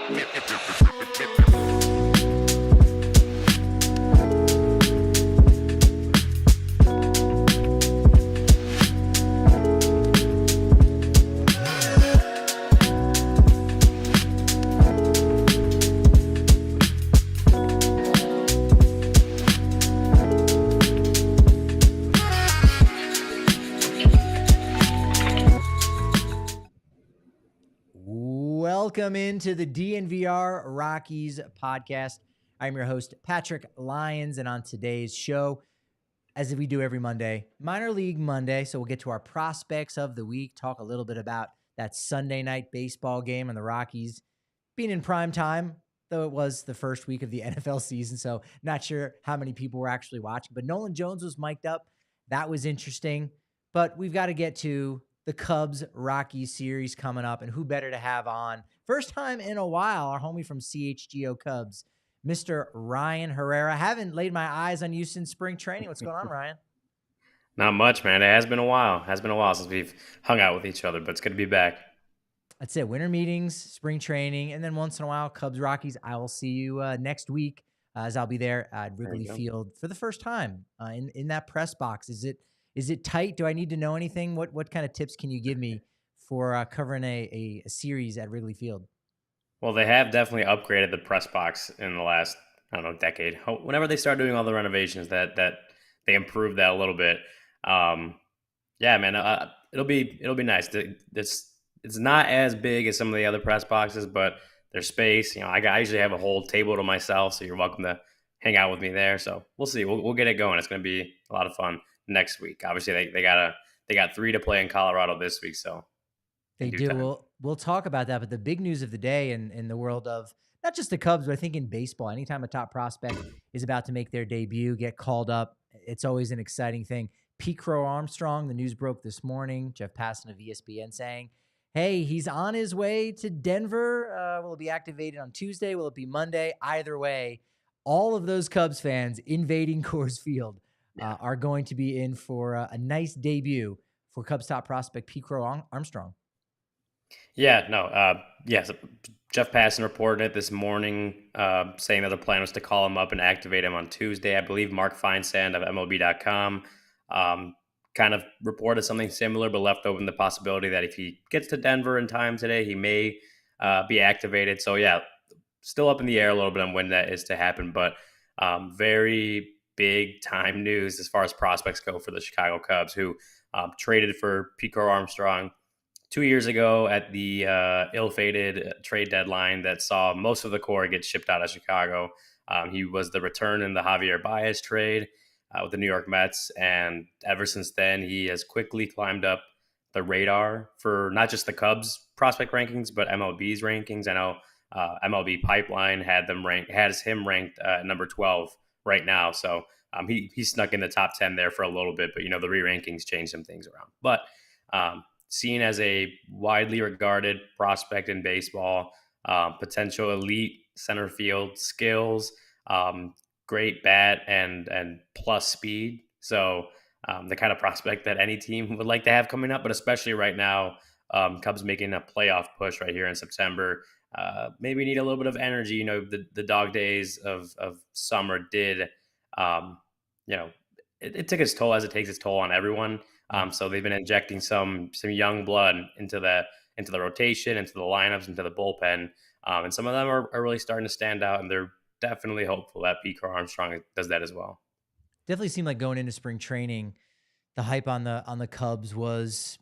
Welcome into the DNVR Rockies Podcast. I'm your host, Patrick Lyons, and on today's show, as we do every Monday, Minor League Monday, so we'll get to our prospects of the week, talk a little bit about that Sunday night baseball game and the Rockies being in prime time, though it was the first week of the NFL season, so not sure how many people were actually watching, but Nolan Jones was mic'd up. That was interesting, but we've got to get to the Cubs-Rockies series coming up, and who better to have on? First time in a while, our homie from CHGO Cubs, Mr. Ryan Herrera. Haven't laid my eyes on you since spring training. What's going on, Ryan? Not much, man. It has been a while. It has been a while since we've hung out with each other, but it's good to be back. That's it. Winter meetings, spring training, and then once in a while, Cubs-Rockies. I will see you next week as I'll be there at Wrigley Field for the first time in that press box. Is it tight? Do I need to know anything? What kind of tips can you give me for covering a series at Wrigley Field? Well, they have definitely upgraded the press box in the last, decade. Whenever they start doing all the renovations, that they improved that a little bit. Yeah, man, it'll be nice. It's not as big as some of the other press boxes, but there's space. I usually have a whole table to myself, so you're welcome to hang out with me there. So we'll see. We'll get it going. It's going to be a lot of fun next week. Obviously, they got 3 to play in Colorado this week, so they do. We'll talk about that. But the big news of the day in the world of not just the Cubs, but I think in baseball, anytime a top prospect is about to make their debut, get called up, it's always an exciting thing. Crow-Armstrong, the news broke this morning. Jeff Passan of ESPN saying, hey, he's on his way to Denver. Will it be activated on Tuesday? Will it be Monday? Either way, all of those Cubs fans invading Coors Field are going to be in for a nice debut for Cubs top prospect Crow-Armstrong. Yes. Jeff Passan reported it this morning, saying that the plan was to call him up and activate him on Tuesday. I believe Mark Feinsand of MLB.com kind of reported something similar, but left open the possibility that if he gets to Denver in time today, he may be activated. So, yeah, still up in the air a little bit on when that is to happen, but very big time news as far as prospects go for the Chicago Cubs, who traded for Crow-Armstrong 2 years ago at the ill-fated trade deadline that saw most of the core get shipped out of Chicago. He was the return in the Javier Baez trade with the New York Mets, and ever since then, he has quickly climbed up the radar for not just the Cubs prospect rankings, but MLB's rankings. I know MLB Pipeline has him ranked number 12 right now, so he snuck in the top 10 there for a little bit, but the re-rankings changed some things around. But seen as a widely regarded prospect in baseball, potential elite center field skills, great bat and plus speed. So the kind of prospect that any team would like to have coming up, but especially right now, Cubs making a playoff push right here in September. Maybe need a little bit of energy. The dog days of summer did, it took its toll, as it takes its toll on everyone. So they've been injecting some young blood into the rotation, into the lineups, into the bullpen. And some of them are really starting to stand out, and they're definitely hopeful that Crow-Armstrong does that as well. Definitely seemed like going into spring training, the hype on the Cubs was,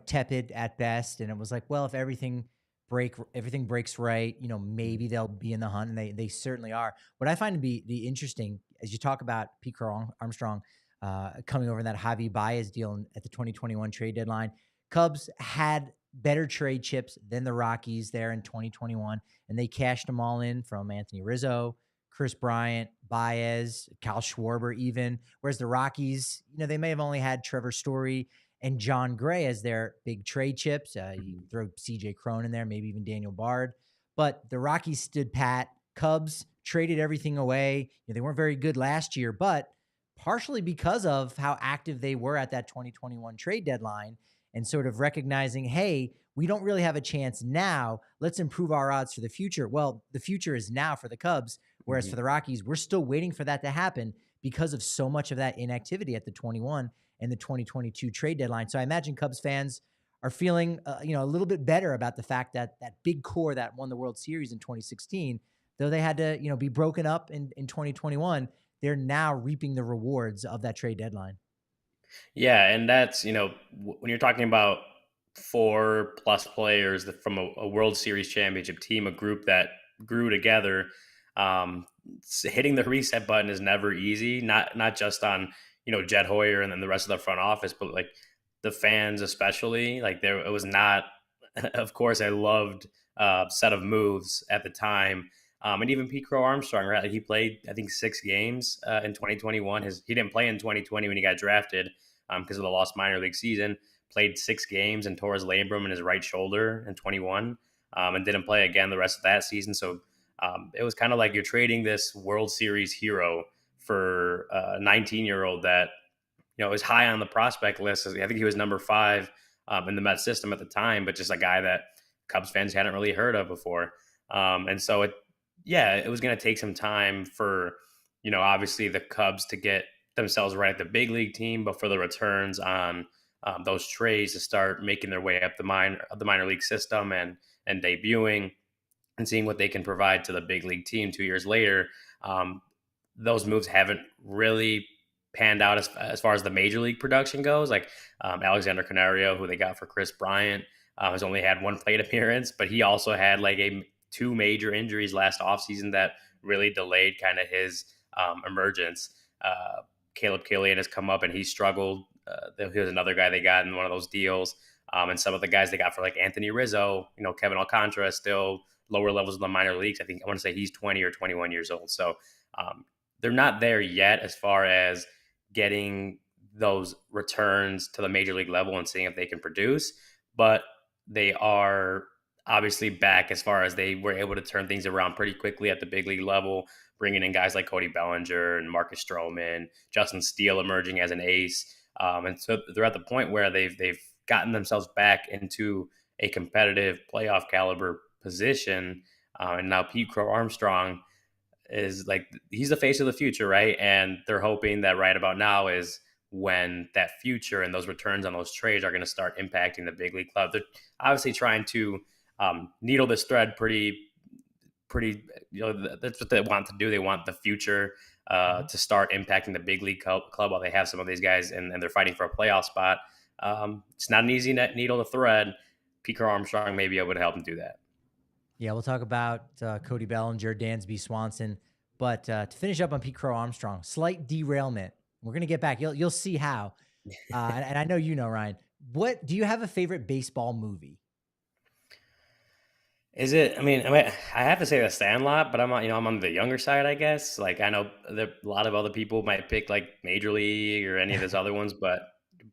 tepid at best. And it was like, well, if everything breaks right, maybe they'll be in the hunt, and they certainly are. What I find to be interesting, as you talk about Crow-Armstrong coming over in that Javi Baez deal at the 2021 trade deadline, Cubs had better trade chips than the Rockies there in 2021, and they cashed them all in from Anthony Rizzo, Chris Bryant, Baez, Kyle Schwarber even, whereas the Rockies, they may have only had Trevor Story and John Gray as their big trade chips. You throw CJ Cron in there, maybe even Daniel Bard, but the Rockies stood pat. Cubs traded everything away. They weren't very good last year, but partially because of how active they were at that 2021 trade deadline, and sort of recognizing, hey, we don't really have a chance now. Let's improve our odds for the future. Well, the future is now for the Cubs, whereas for the Rockies, we're still waiting for that to happen because of so much of that inactivity at the 21 and the 2022 trade deadline. So I imagine Cubs fans are feeling, a little bit better about the fact that that big core that won the World Series in 2016, though they had to, be broken up in 2021, they're now reaping the rewards of that trade deadline. Yeah, and that's, when you're talking about 4+ players from a World Series championship team, a group that grew together, hitting the reset button is never easy. Not just on, Jed Hoyer and then the rest of the front office, but like the fans especially. Like it was not, of course, I loved set of moves at the time. And even Pete Crow-Armstrong, right? Like he played, I think, 6 games in 2021. He didn't play in 2020 when he got drafted because of the lost minor league season. Played 6 games and tore his labrum in his right shoulder in 21, and didn't play again the rest of that season. So it was kind of like you're trading this World Series hero for a 19-year-old that is high on the prospect list. I think he was number 5 in the Mets system at the time, but just a guy that Cubs fans hadn't really heard of before. And so it was going to take some time for, obviously the Cubs to get themselves right at the big league team, but for the returns on those trades to start making their way up the minor league system and debuting and seeing what they can provide to the big league team 2 years later. Those moves haven't really panned out as far as the major league production goes. Like Alexander Canario, who they got for Chris Bryant, has only had 1 plate appearance, but he also had like 2 major injuries last offseason that really delayed kind of his emergence. Caleb Killian has come up and he struggled. He was another guy they got in one of those deals. And some of the guys they got for like Anthony Rizzo, Kevin Alcantara is still lower levels of the minor leagues. I want to say he's 20 or 21 years old. So they're not there yet as far as getting those returns to the major league level and seeing if they can produce, but they are obviously back as far as they were able to turn things around pretty quickly at the big league level, bringing in guys like Cody Bellinger and Marcus Stroman, Justin Steele emerging as an ace. And so they're at the point where they've gotten themselves back into a competitive playoff caliber position. And now Pete Crow-Armstrong is like, he's the face of the future, right? And they're hoping that right about now is when that future and those returns on those trades are going to start impacting the big league club. They're obviously trying to needle this thread pretty, that's what they want to do. They want the future to start impacting the big league club while they have some of these guys and they're fighting for a playoff spot. It's not an easy needle to thread. Pete Crow-Armstrong may be able to help them do that. Yeah, we'll talk about Cody Bellinger, Dansby Swanson. But to finish up on Pete Crow-Armstrong, slight derailment. We're going to get back. You'll see how. And I know Ryan. What do you have a favorite baseball movie? Is it? I have to say The Sandlot, but I'm on the younger side, I guess. Like I know a lot of other people might pick like Major League or any of those other ones, but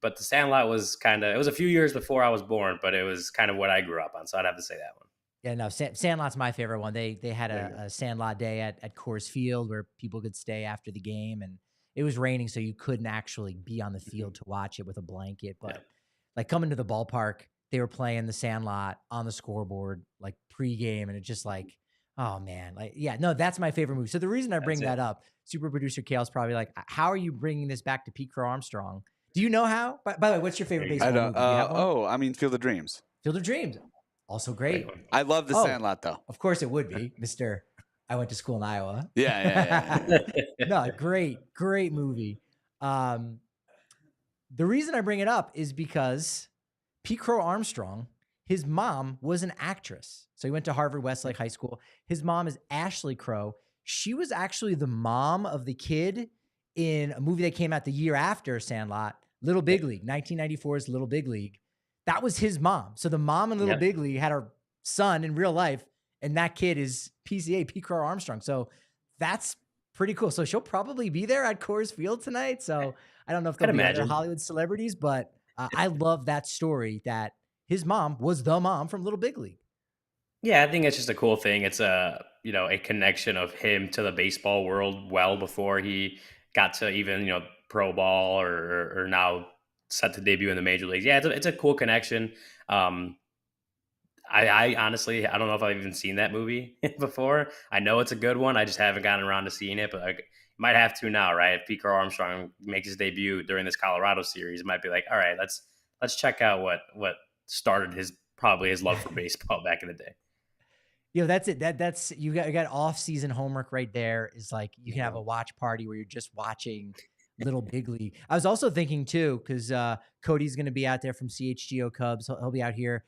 The Sandlot was it was a few years before I was born, but it was kind of what I grew up on, so I'd have to say that one. Yeah, no, Sandlot's my favorite one. They had a Sandlot day at Coors Field where people could stay after the game, and it was raining, so you couldn't actually be on the field to watch it with a blanket. But like coming to the ballpark, they were playing the Sandlot on the scoreboard like pregame, and it's just like, oh man, that's my favorite movie. So the reason I bring that up, super producer Kale's probably like, how are you bringing this back to Pete Crow-Armstrong? Do you know how? By the way, what's your favorite baseball movie? Field of Dreams. Field of Dreams. Also great. I love The Sandlot, though. Of course it would be, Mr. I went to school in Iowa. Yeah. No, great movie. The reason I bring it up is because Pete Crow-Armstrong, his mom was an actress. So he went to Harvard Westlake High School. His mom is Ashley Crow. She was actually the mom of the kid in a movie that came out the year after Sandlot, Little Big League, 1994's Little Big League. That was his mom. So the mom in Little Big League had her son in real life, and that kid is PCA, Pete Crow-Armstrong. So that's pretty cool. So she'll probably be there at Coors Field tonight. So I don't know if there'll be other Hollywood celebrities, but I love that story that his mom was the mom from Little Big League. Yeah, I think it's just a cool thing. It's a connection of him to the baseball world well before he got to even, pro ball or now set to debut in the major leagues. Yeah, it's a cool connection. I honestly, I don't know if I've even seen that movie before. I know it's a good one. I just haven't gotten around to seeing it, but I might have to now, right? If Pete Crow-Armstrong makes his debut during this Colorado series, it might be like, all right, let's check out what started probably his love for baseball back in the day. That's it. That's you got off-season homework right there. Is like you can have a watch party where you're just watching Little Big League. I was also thinking too, because Cody's going to be out there from CHGO Cubs. He'll be out here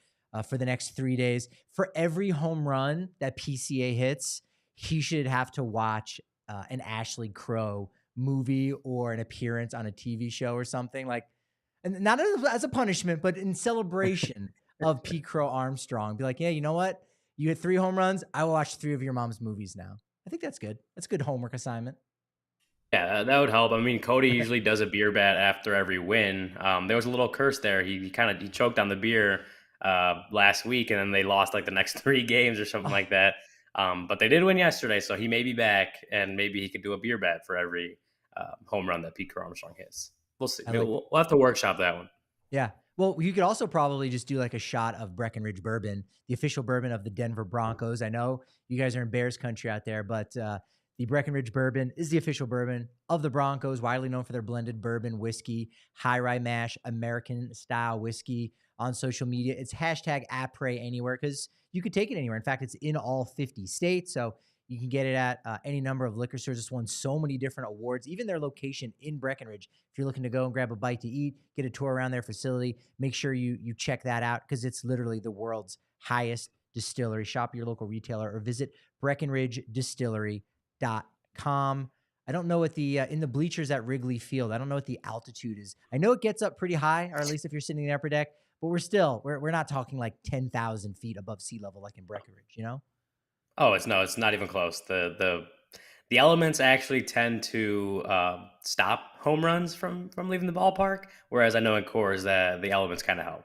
for the next 3 days. For every home run that PCA hits, he should have to watch an Ashley Crow movie or an appearance on a TV show or something, like, and not as a punishment, but in celebration of Pete Crow-Armstrong. Be like, yeah, you know what? You hit 3 home runs. I will watch 3 of your mom's movies now. I think that's good. That's a good homework assignment. Yeah, that would help. I mean, Cody usually does a beer bat after every win. There was a little curse there. He choked on the beer last week, and then they lost like the next 3 games or something like that. But they did win yesterday, so he may be back, and maybe he could do a beer bat for every home run that Pete Crow-Armstrong hits. We'll see. We'll have to workshop that one. Yeah. Well, you could also probably just do like a shot of Breckenridge bourbon, the official bourbon of the Denver Broncos. I know you guys are in Bears country out there, but the Breckenridge bourbon is the official bourbon of the Broncos, widely known for their blended bourbon whiskey, high rye mash, American style whiskey. On social media, it's hashtag #Apres anywhere, because you could take it anywhere. In fact, it's in all 50 states. So you can get it at any number of liquor stores. It's won so many different awards, even their location in Breckenridge. If you're looking to go and grab a bite to eat, get a tour around their facility, make sure you check that out, because it's literally the world's highest distillery. Shop your local retailer or visit BreckenridgeDistillery.com. I don't know what the in the bleachers at Wrigley Field, I don't know what the altitude is. I know it gets up pretty high, or at least if you're sitting in the upper deck, but we're not talking like 10,000 feet above sea level like in Breckenridge, you know? Oh, it's not even close. The elements actually tend to stop home runs from leaving the ballpark, whereas I know in Coors that the elements kind of help.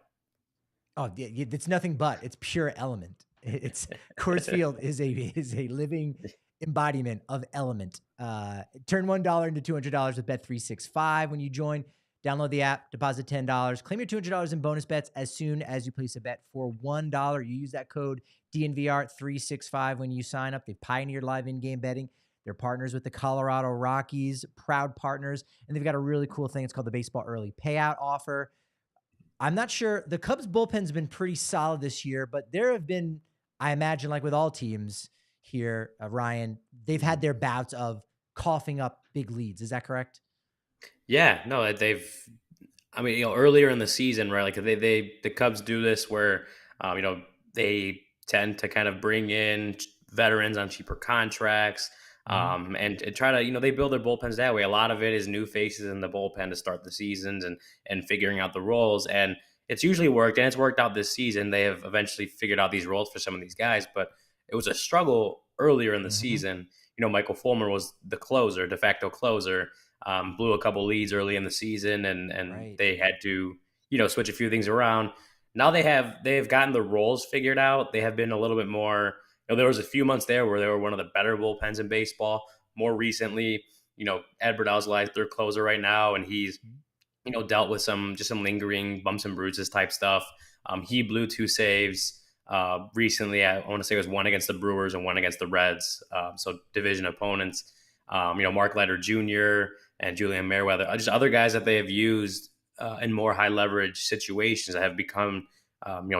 Oh, it's nothing but it's pure element. It's Coors Field is a living embodiment of element. Turn $1 into $200 with Bet365 when you join. Download the app, deposit $10, claim your $200 in bonus bets as soon as you place a bet for $1. You use that code DNVR365 when you sign up. They've pioneered live in-game betting. They're partners with the Colorado Rockies, proud partners, and they've got a really cool thing. It's called the Baseball Early Payout Offer. I'm not sure. The Cubs bullpen's been pretty solid this year, but there have been, I imagine, like with all teams here, Ryan, they've had their bouts of coughing up big leads. Is that correct? Yeah, no, I mean, earlier in the season, right? Like the Cubs do this where, they tend to kind of bring in veterans on cheaper contracts, and try to, they build their bullpens that way. A lot of it is new faces in the bullpen to start the seasons and figuring out the roles. And it's usually worked, and it's worked out this season. They have eventually figured out these roles for some of these guys, but it was a struggle earlier in the season. Michael Fulmer was the closer, de facto closer. Blew a couple leads early in the season, and Right. they had to, switch a few things around. Now they have gotten the roles figured out. They have been a little bit more. There was a few months there where they were one of the better bullpens in baseball. More recently, Ed Bradow's their closer right now, and he's dealt with some lingering bumps and bruises type stuff. He blew 2 saves recently. I want to say it was one against the Brewers and one against the Reds. So division opponents. Mark Leiter Jr. and Julian Merriweather, just other guys that they have used in more high leverage situations that have become,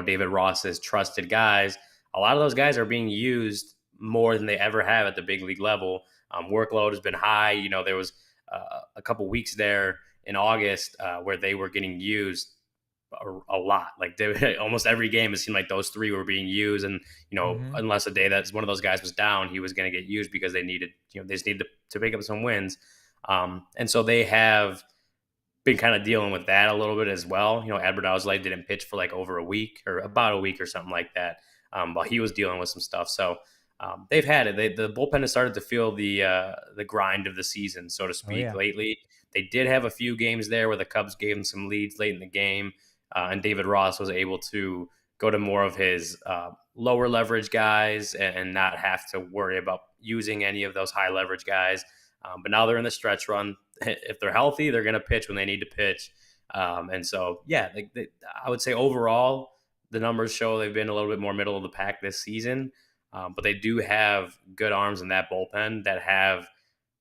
David Ross's trusted guys. A lot of those guys are being used more than they ever have at the big league level. Workload has been high. There was a couple weeks there in August where they were getting used a lot. Like almost every game, it seemed like those 3 were being used, and unless a day that one of those guys was down, he was going to get used because they needed, they just needed to pick up some wins. And so they have been kind of dealing with that a little bit as well. Ed Bradow's didn't pitch for like over a week or about a week or something like that, while he was dealing with some stuff. So they've had it. The bullpen has started to feel the grind of the season, so to speak, lately. They did have a few games there where the Cubs gave them some leads late in the game. And David Ross was able to go to more of his lower leverage guys and not have to worry about using any of those high leverage guys. But now they're in the stretch run. If they're healthy, they're going to pitch when they need to pitch. And so, I would say overall, the numbers show they've been a little bit more middle of the pack this season, but they do have good arms in that bullpen that have,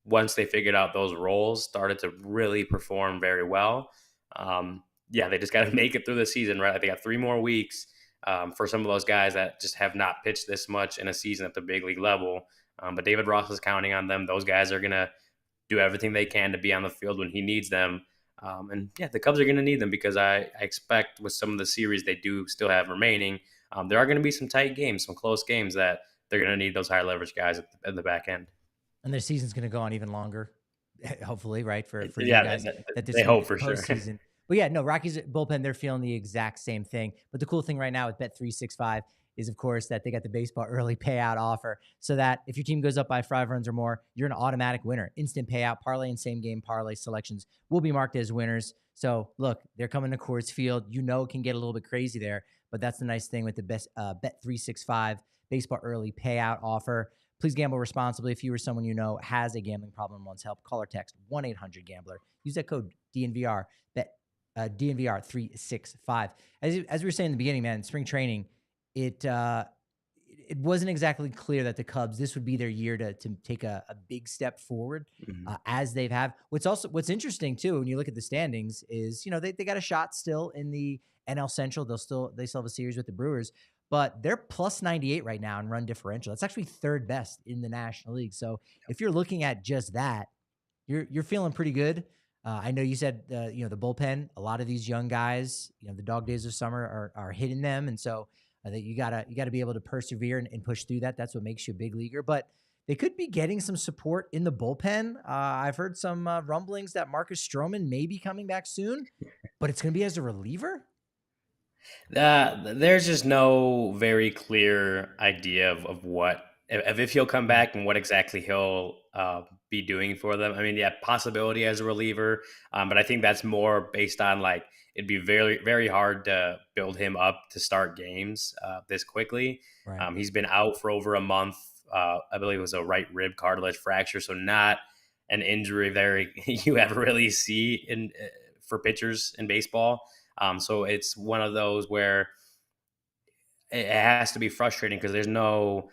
once they figured out those roles, started to really perform very well. They just got to make it through the season, right? They got 3 more weeks for some of those guys that just have not pitched this much in a season at the big league level. But David Ross is counting on them. Those guys are going to do everything they can to be on the field when he needs them. The Cubs are going to need them because I expect with some of the series they do still have remaining, there are going to be some tight games, some close games that they're going to need those high leverage guys at the back end. And their season's going to go on even longer, hopefully, right? For you guys, that they hope for sure. But yeah, no, Rockies bullpen, they're feeling the exact same thing. But the cool thing right now with Bet365 is, of course, that they got the baseball early payout offer, so that if your team goes up by 5 runs or more, you're an automatic winner. Instant payout, parlay and same game parlay selections will be marked as winners. So look, they're coming to Coors Field. You know, it can get a little bit crazy there, but that's the nice thing with the best Bet365 baseball early payout offer. Please gamble responsibly. If you or someone you know has a gambling problem and wants help, call or text 1-800-GAMBLER. Use that code DNVR, DNVR 365. As we were saying in the beginning, man, spring training, it wasn't exactly clear that the Cubs, this would be their year to take a big step forward, as they've have. What's interesting too, when you look at the standings, is they got a shot still in the NL Central. They still have a series with the Brewers, but they're plus 98 right now in run differential. That's actually 3rd best in the National League. So if you're looking at just that, you're feeling pretty good. I know you said the bullpen, a lot of these young guys, the dog days of summer are hitting them, and so that you gotta be able to persevere and push through that. That's what makes you a big leaguer. But they could be getting some support in the bullpen. I've heard some rumblings that Marcus Stroman may be coming back soon, but it's going to be as a reliever. There's just no very clear idea of what if he'll come back and what exactly he'll be doing for them. I mean, possibility as a reliever, but I think that's more based on it'd be very, very hard to build him up to start games this quickly. Right. He's been out for over a month. I believe it was a right rib cartilage fracture, so not an injury you ever really see for pitchers in baseball. So it's one of those where it has to be frustrating because there's no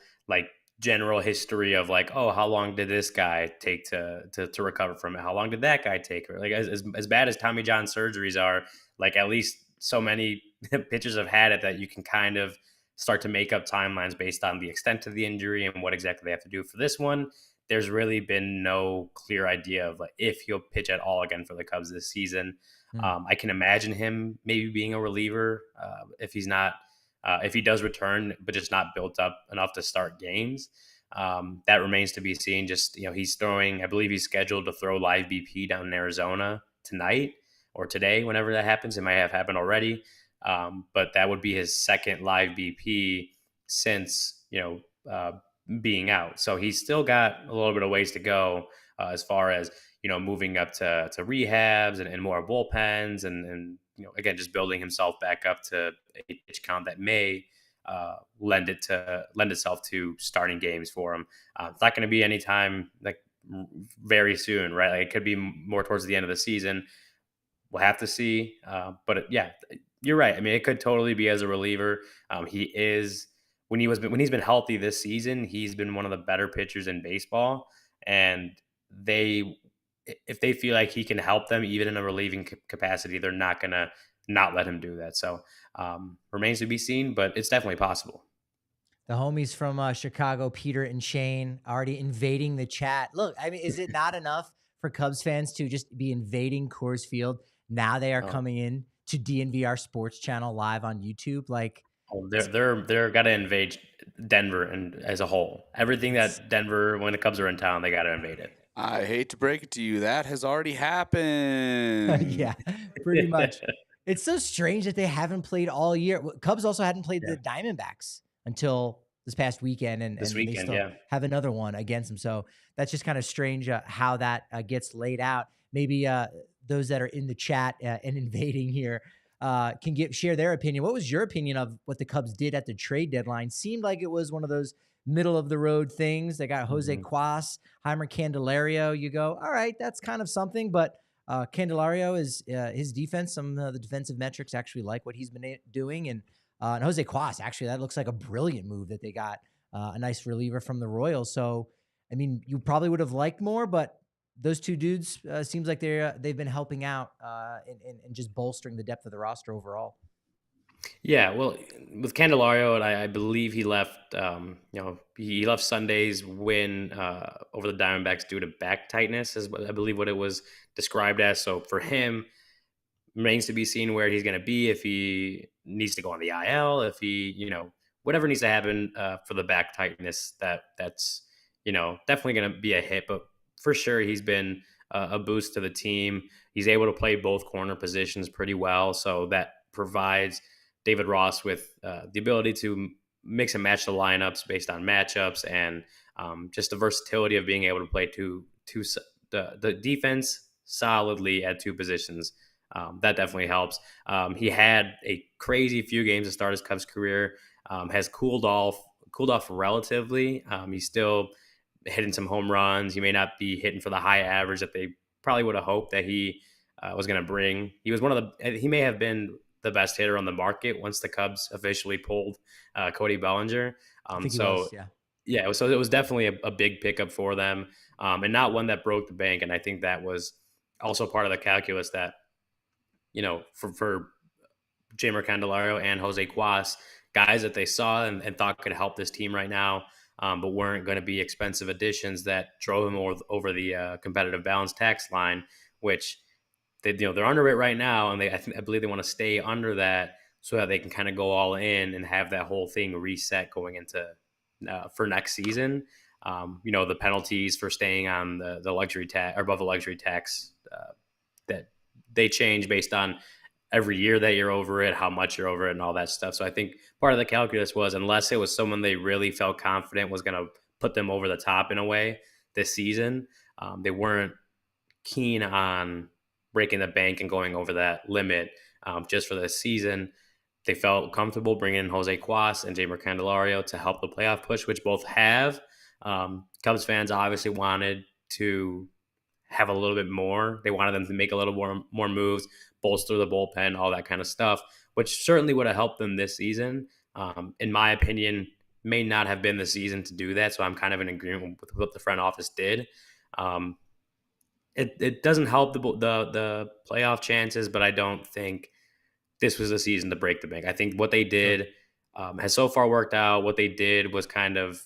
general history of how long did this guy take to recover from it? How long did that guy take? As bad as Tommy John surgeries are, at least so many pitchers have had it that you can kind of start to make up timelines based on the extent of the injury and what exactly they have to do. For this one, there's really been no clear idea of if he'll pitch at all again for the Cubs this season. I can imagine him maybe being a reliever if he's not, if he does return, but just not built up enough to start games. That remains to be seen. Just, he's throwing, I believe he's scheduled to throw live BP down in Arizona tonight or today, whenever that happens. It might have happened already. But that would be his 2nd live BP since, being out. So he's still got a little bit of ways to go as far as, moving up to rehabs and more bullpens and again, just building himself back up to a pitch count that may lend itself to starting games for him. It's not going to be anytime very soon, right? It could be more towards the end of the season. We'll have to see. But you're right. I mean, it could totally be as a reliever. He is when he's been healthy this season, he's been one of the better pitchers in baseball, and if they feel like he can help them even in a relieving capacity, they're not going to not let him do that. So remains to be seen, but it's definitely possible. The homies from Chicago, Peter and Shane, already invading the chat. Look, I mean, is it not enough for Cubs fans to just be invading Coors Field? Now they are coming in to DNVR Sports Channel live on YouTube. They're got to invade Denver and as a whole. Everything that Denver, when the Cubs are in town, they got to invade it. I hate to break it to you, that has already happened. Yeah, pretty much. It's so strange that they haven't played all year. Cubs also hadn't played the Diamondbacks until this past weekend, and they still have another one against them. So that's just kind of strange how that gets laid out. Maybe those that are in the chat and invading here can share their opinion. What was your opinion of what the Cubs did at the trade deadline? Seemed like it was one of those middle of the road things. They got Jose Cuas, Heimer Candelario. You go, all right, that's kind of something, but Candelario is his defense. Some of the defensive metrics actually like what he's been doing, and And Jose Cuas, actually, that looks like a brilliant move that they got a nice reliever from the Royals. So, I mean, you probably would have liked more, but those two dudes seems like they've been helping out and just bolstering the depth of the roster overall. Yeah, well, with Candelario, I believe he left. He left Sunday's win over the Diamondbacks due to back tightness, is what I believe what it was described as. So for him, remains to be seen where he's going to be, if he needs to go on the IL, if he, whatever needs to happen for the back tightness. That's definitely going to be a hit, but for sure he's been a boost to the team. He's able to play both corner positions pretty well, so that provides David Ross with the ability to mix and match the lineups based on matchups, and just the versatility of being able to play the defense solidly at two positions. That definitely helps. He had a crazy few games to start his Cubs career. Has cooled off relatively. He's still hitting some home runs. He may not be hitting for the high average that they probably would have hoped that he was going to bring. He may have been the best hitter on the market once the Cubs officially pulled Cody Bellinger. I think he was, yeah. Yeah, so it was definitely a big pickup for them, and not one that broke the bank. And I think that was also part of the calculus that, for Jeimer Candelario and Jose Cuas, guys that they saw and thought could help this team right now, but weren't going to be expensive additions that drove them over the competitive balance tax line, which they're under it right now, and I believe they want to stay under that so that they can kind of go all in and have that whole thing reset going into for next season. The penalties for staying on the luxury tax or above the luxury tax, that they change based on every year that you're over it, how much you're over it, and all that stuff. So I think part of the calculus was, unless it was someone they really felt confident was going to put them over the top in a way this season, they weren't keen on breaking the bank and going over that limit just for this season. They felt comfortable bringing in Jose Cuas and Jeimer Candelario to help the playoff push, which both have. Cubs fans obviously wanted to have a little bit more. They wanted them to make a little more moves, bolster the bullpen, all that kind of stuff, which certainly would have helped them this season. In my opinion, may not have been the season to do that. So I'm kind of in agreement with what the front office did. It doesn't help the playoff chances, but I don't think this was the season to break the bank. I think what they did has so far worked out. What they did was kind of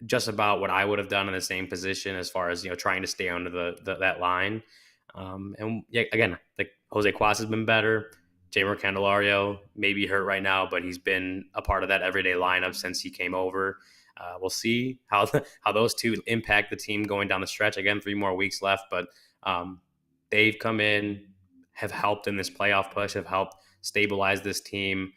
just about what I would have done in the same position, as far as trying to stay under that line. And yeah, again, like Jose Cuas has been better. Jeimer Candelario may be hurt right now, but he's been a part of that everyday lineup since he came over. We'll see how those two impact the team going down the stretch. Again, 3 more weeks left, but they've come in, have helped in this playoff push, have helped stabilize this team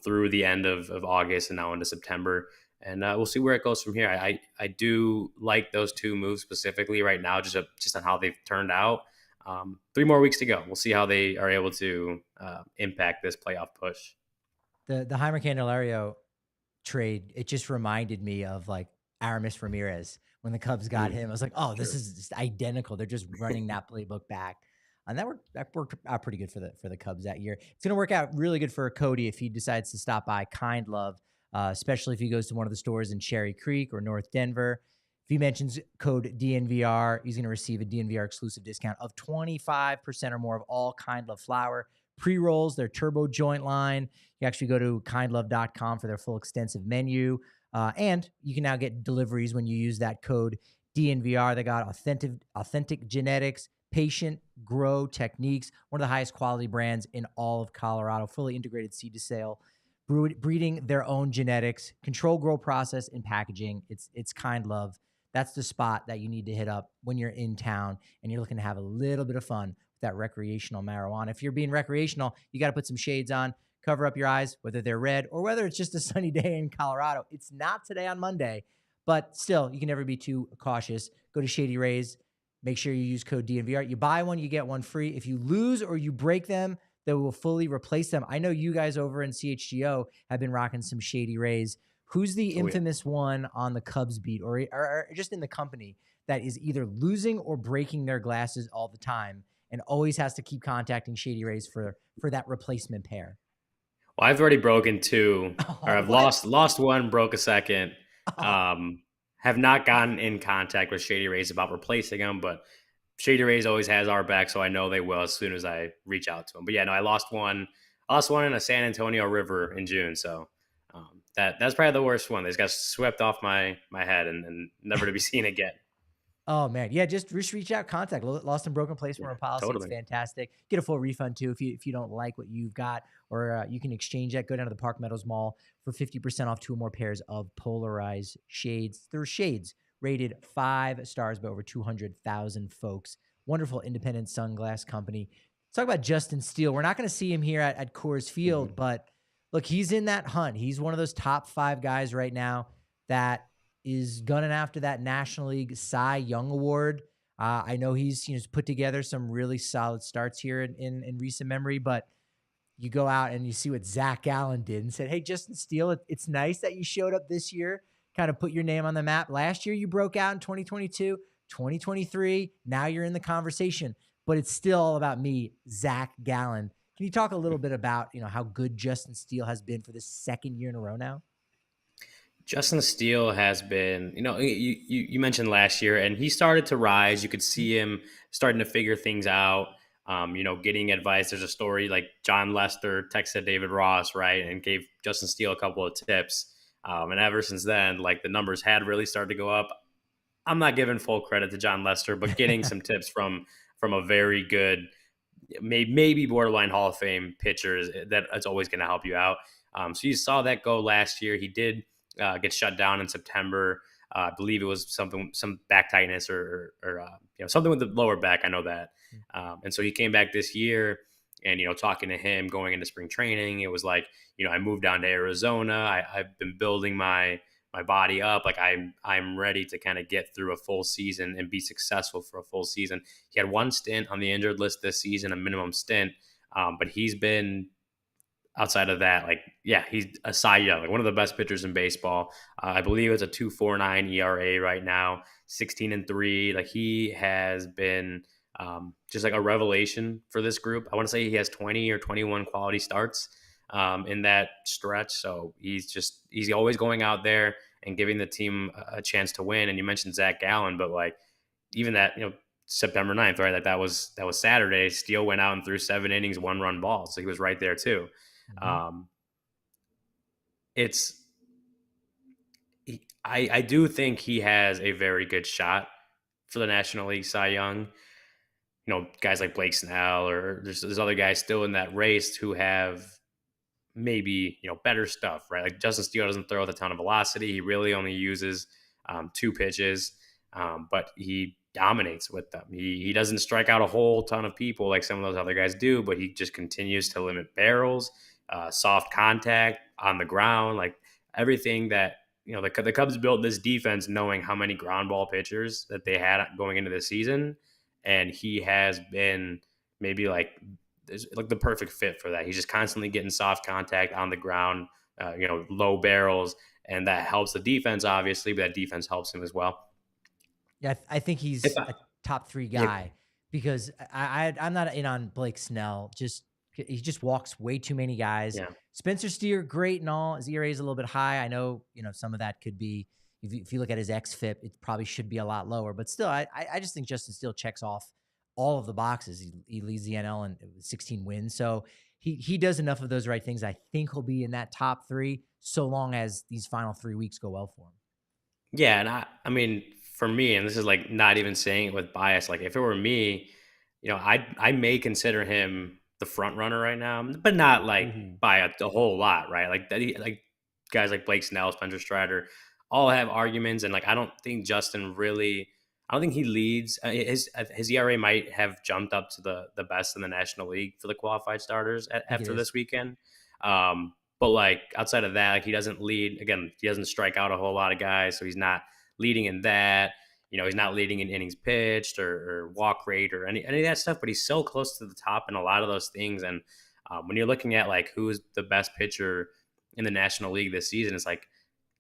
through the end of August and now into September. And we'll see where it goes from here. I do like those two moves specifically right now, just on how they've turned out. 3 more weeks to go. We'll see how they are able to impact this playoff push. The Jeimer Candelario trade, it just reminded me of like Aramis Ramirez when the Cubs got him. I was like, oh, this is just identical. They're just running that playbook back. And that worked out pretty good for the Cubs that year. It's going to work out really good for Cody if he decides to stop by Kind Love, especially if he goes to one of the stores in Cherry Creek or North Denver. If he mentions code DNVR, he's going to receive a DNVR exclusive discount of 25% or more of all Kind Love flour, pre-rolls, their turbo joint line. You actually go to kindlove.com for their full extensive menu. And you can now get deliveries when you use that code DNVR. They got authentic genetics, patient grow techniques, one of the highest quality brands in all of Colorado, fully integrated seed to sale, breeding their own genetics, control grow process and packaging. It's Kind Love. That's the spot that you need to hit up when you're in town and you're looking to have a little bit of fun with that recreational marijuana. If you're being recreational, you got to put some shades on, cover up your eyes, whether they're red or whether it's just a sunny day in Colorado. It's not today on Monday, but still, you can never be too cautious. Go to Shady Rays. Make sure you use code DNVR. You buy one, you get one free. If you lose or you break them, they will fully replace them. I know you guys over in CHGO have been rocking some Shady Rays. Who's the infamous one on the Cubs beat or just in the company that is either losing or breaking their glasses all the time and always has to keep contacting Shady Rays for that replacement pair? Well, I've already broken 2, or I've What? lost 1, broke a second. Oh, Have not gotten in contact with Shady Rays about replacing them, but Shady Rays always has our back, so I know they will as soon as I reach out to them. But yeah, no, I lost one. I lost one in a San Antonio river in June, so that's probably the worst one. They just got swept off my head and never to be seen again. oh man, yeah. Just reach out, contact Lost and Broken Place Yeah, for a policy. It's totally. fantastic. Get a full refund too if you don't like what you've got, or you can exchange that. Go down to the Park Meadows Mall for 50% off 2 or more pairs of polarized shades. They're shades rated 5 stars by over 200,000 folks. Wonderful independent sunglass company. Let's talk about Justin Steele. We're not going to see him here at Coors Field, but look, he's in that hunt. He's one of those top 5 guys right now that is gunning after that National League Cy Young Award. I know he's put together some really solid starts here in recent memory, but you go out and you see what Zach Gallen did and said, hey, Justin Steele, it's nice that you showed up this year, kind of put your name on the map. Last year you broke out in 2022, 2023. Now you're in the conversation, but it's still all about me, Zach Gallen. Can you talk a little bit about, how good Justin Steele has been for the 2nd year in a row now? Justin Steele has been, you mentioned last year, and he started to rise. You could see him starting to figure things out, getting advice. There's a story like John Lester texted David Ross, right, and gave Justin Steele a couple of tips. And ever since then, like the numbers had really started to go up. I'm not giving full credit to John Lester, but getting some tips from a very good, maybe borderline Hall of Fame pitcher that's always going to help you out. So you saw that go last year. He did get shut down in September. I believe it was some back tightness or something with the lower back. I know that. And so he came back this year, and talking to him going into spring training, it was like I moved down to Arizona. I've been building my body up. Like I'm ready to kind of get through a full season and be successful for a full season. He had 1 stint on the injured list this season, a minimum stint, but he's been. Outside of that, he's a Cy Young, like one of the best pitchers in baseball. I believe it's a 2.49 ERA right now, 16-3. Like he has been just like a revelation for this group. I want to say he has 20 or 21 quality starts in that stretch. So he's always going out there and giving the team a chance to win. And you mentioned Zach Gallen, but like even that, September 9th, right? That was Saturday. Steele went out and threw 7 innings, 1-run ball. So he was right there too. I do think he has a very good shot for the National League Cy Young. Guys like Blake Snell, or there's other guys still in that race who have maybe better stuff, right? Like Justin Steele doesn't throw with a ton of velocity. He really only uses 2 pitches, but he dominates with them. He doesn't strike out a whole ton of people like some of those other guys do, but he just continues to limit barrels. Soft contact on the ground, like everything that the Cubs built this defense knowing how many ground ball pitchers that they had going into the season, and he has been maybe like the perfect fit for that. He's just constantly getting soft contact on the ground, low barrels, and that helps the defense obviously, but that defense helps him as well. Yeah, I think he's a top 3 guy because I'm not in on Blake Snell. He just walks way too many guys. Yeah. Spencer Steer, great and all. His ERA is a little bit high. I know, some of that could be, if you look at his xFIP, it probably should be a lot lower. But still, I just think Justin Steele checks off all of the boxes. He leads the NL and 16 wins. So he does enough of those right things. I think he'll be in that top 3 so long as these final 3 weeks go well for him. Yeah, and I mean, for me, and this is like not even saying it with bias, like if it were me, I may consider him the front runner right now, but not like by a whole lot, right? Like that, like guys like Blake Snell, Spencer Strider, all have arguments, and like I don't think Justin really. I don't think he leads. His ERA might have jumped up to the best in the National League for the qualified starters after this weekend. But like outside of that, like he doesn't lead. Again, he doesn't strike out a whole lot of guys, so he's not leading in that. He's not leading in innings pitched or walk rate or any of that stuff, but he's so close to the top in a lot of those things. And when you're looking at like who's the best pitcher in the National League this season, it's like